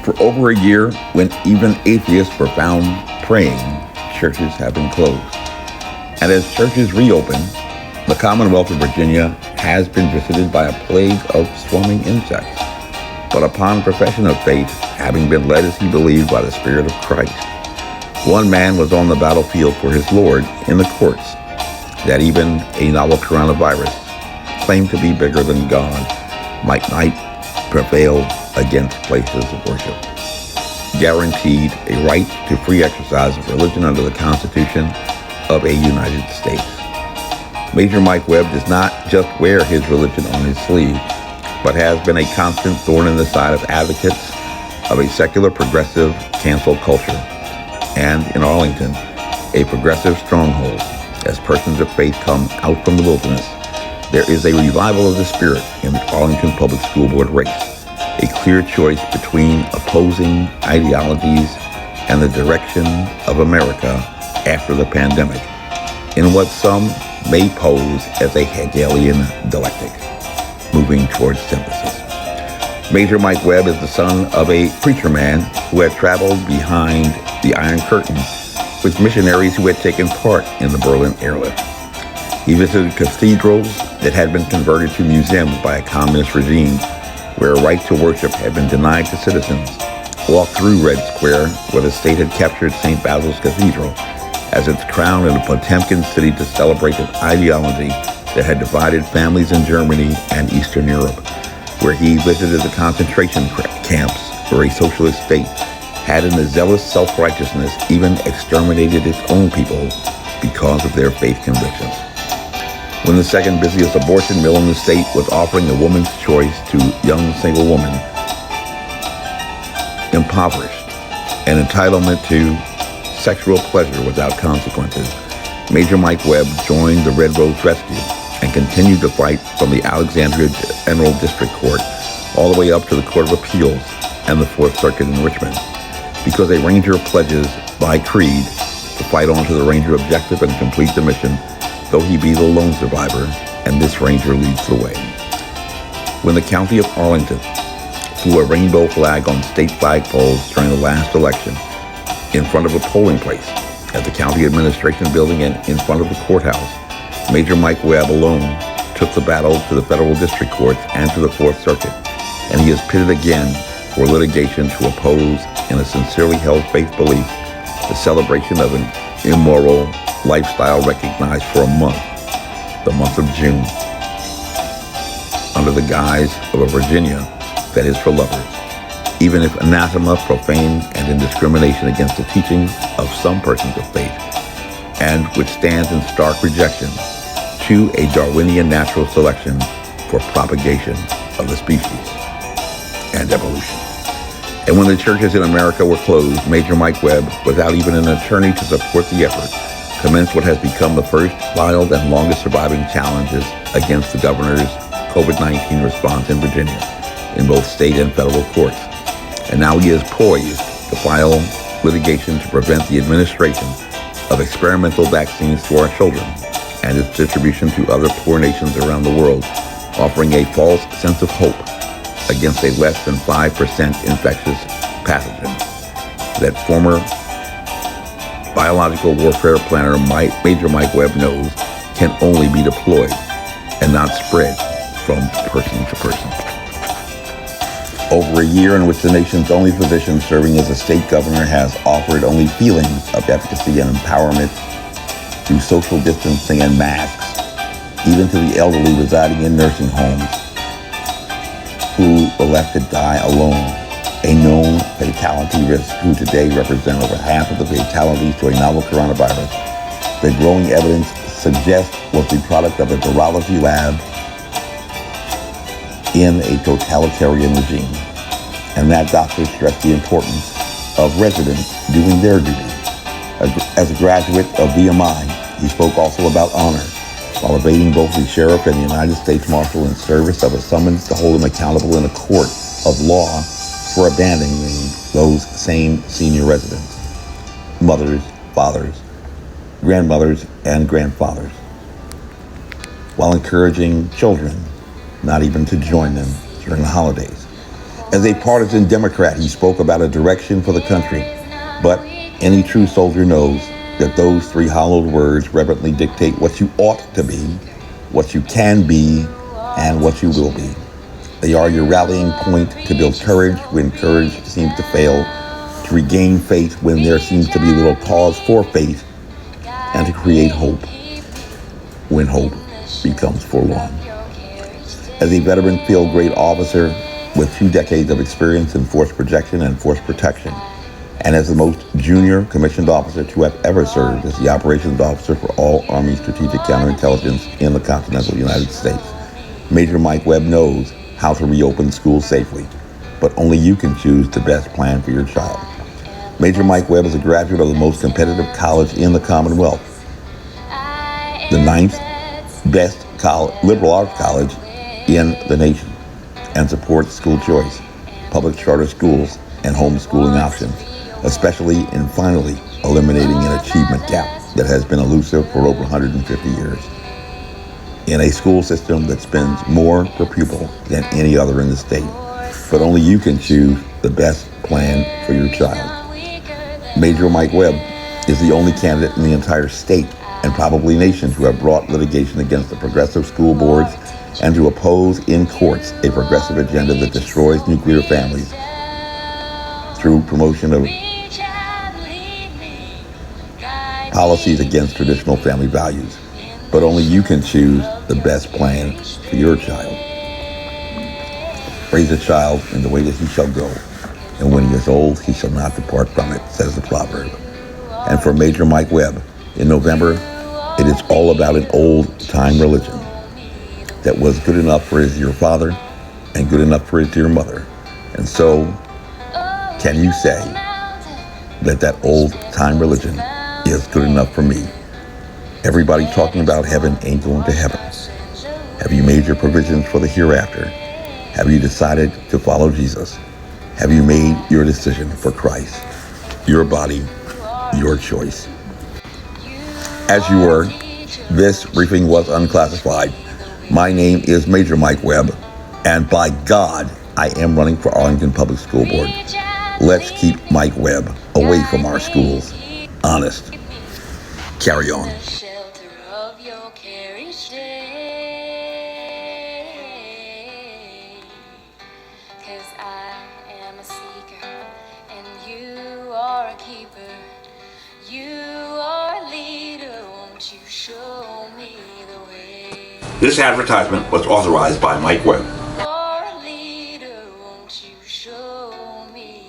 For over a year, when even atheists were found praying, churches have been closed. And as churches reopen, the Commonwealth of Virginia has been visited by a plague of swarming insects. But upon profession of faith, having been led as he believed by the Spirit of Christ, one man was on the battlefield for his Lord in the courts, that even a novel coronavirus, claimed to be bigger than God, might not prevail against places of worship. Guaranteed a right to free exercise of religion under the Constitution of a United States. Major Mike Webb does not just wear his religion on his sleeve, but has been a constant thorn in the side of advocates of a secular progressive cancel culture, and in Arlington, a progressive stronghold. As persons of faith come out from the wilderness, there is a revival of the spirit in the Arlington Public School Board race, a clear choice between opposing ideologies and the direction of America after the pandemic, in what some may pose as a Hegelian dialectic, moving towards synthesis. Major Mike Webb is the son of a preacher man who had traveled behind the Iron Curtain with missionaries who had taken part in the Berlin airlift. He visited cathedrals that had been converted to museums by a communist regime where a right to worship had been denied to citizens, walked through Red Square where the state had captured St. Basil's Cathedral as its crown in a Potemkin city to celebrate an ideology that had divided families in Germany and Eastern Europe, where he visited the concentration camps where a socialist state had in a zealous self-righteousness even exterminated its own people because of their faith convictions. When the second busiest abortion mill in the state was offering a woman's choice to young single women, impoverished, an entitlement to sexual pleasure without consequences, Major Mike Webb joined the Red Rose Rescue and continued to fight from the Alexandria General District Court all the way up to the Court of Appeals and the Fourth Circuit in Richmond, because a Ranger pledges by creed to fight on to the Ranger objective and complete the mission, though he be the lone survivor, and this Ranger leads the way. When the County of Arlington flew a rainbow flag on state flagpoles during the last election in front of a polling place at the County Administration Building and in front of the courthouse, Major Mike Webb alone took the battle to the federal district courts and to the Fourth Circuit, and he is pitted again for litigation to oppose, in a sincerely held faith belief, the celebration of an immoral lifestyle recognized for a month, the month of June, under the guise of a Virginia that is for lovers, even if anathema, profane, and in discrimination against the teachings of some persons of faith, and which stands in stark rejection to a Darwinian natural selection for propagation of the species and evolution. And when the churches in America were closed, Major Mike Webb, without even an attorney to support the effort, commenced what has become the first filed and longest surviving challenges against the governor's COVID-19 response in Virginia, in both state and federal courts. And now he is poised to file litigation to prevent the administration of experimental vaccines to our children and its distribution to other poor nations around the world, offering a false sense of hope against a less than 5% infectious pathogen that former biological warfare planner Major Mike Webb knows can only be deployed and not spread from person to person. Over a year in which the nation's only physician serving as a state governor has offered only feelings of efficacy and empowerment through social distancing and masks, even to the elderly residing in nursing homes who were left to die alone, a known fatality risk who today represent over half of the fatalities to a novel coronavirus. The growing evidence suggests was the product of a virology lab in a totalitarian regime. And that doctor stressed the importance of residents doing their duty. As a graduate of VMI, he spoke also about honor, while evading both the sheriff and the United States Marshal in service of a summons to hold him accountable in a court of law for abandoning those same senior residents, mothers, fathers, grandmothers, and grandfathers, while encouraging children not even to join them during the holidays. As a partisan Democrat, he spoke about a direction for the country. But any true soldier knows that those three hollowed words reverently dictate what you ought to be, what you can be, and what you will be. They are your rallying point to build courage when courage seems to fail, to regain faith when there seems to be little cause for faith, and to create hope when hope becomes forlorn. As a veteran field grade officer with 2 decades of experience in force projection and force protection, and as the most junior commissioned officer to have ever served as the operations officer for all Army strategic counterintelligence in the continental United States, Major Mike Webb knows how to reopen schools safely, but only you can choose the best plan for your child. Major Mike Webb is a graduate of the most competitive college in the Commonwealth, the 9th best liberal arts college in the nation, and supports school choice, public charter schools, and homeschooling options, especially in finally eliminating an achievement gap that has been elusive for over 150 years. In a school system that spends more per pupil than any other in the state, but only you can choose the best plan for your child. Major Mike Webb is the only candidate in the entire state and probably nation to have brought litigation against the progressive school boards and to oppose in courts a progressive agenda that destroys nuclear families through promotion of policies against traditional family values. But only you can choose the best plan for your child. Raise a child in the way that he shall go, and when he is old, he shall not depart from it, says the proverb. And for Major Mike Webb, in November, it is all about an old-time religion that was good enough for his dear father and good enough for his dear mother. And so, can you say that that old-time religion is good enough for me? Everybody talking about heaven ain't going to heaven. Have you made your provisions for the hereafter? Have you decided to follow Jesus? Have you made your decision for Christ? Your body, your choice. As you were, this briefing was unclassified. My name is Major Mike Webb, and by God, I am running for Arlington Public School Board. Let's keep Mike Webb away from our schools. Honest. Carry on. This advertisement was authorized by Mike Webb. Leader, won't you show me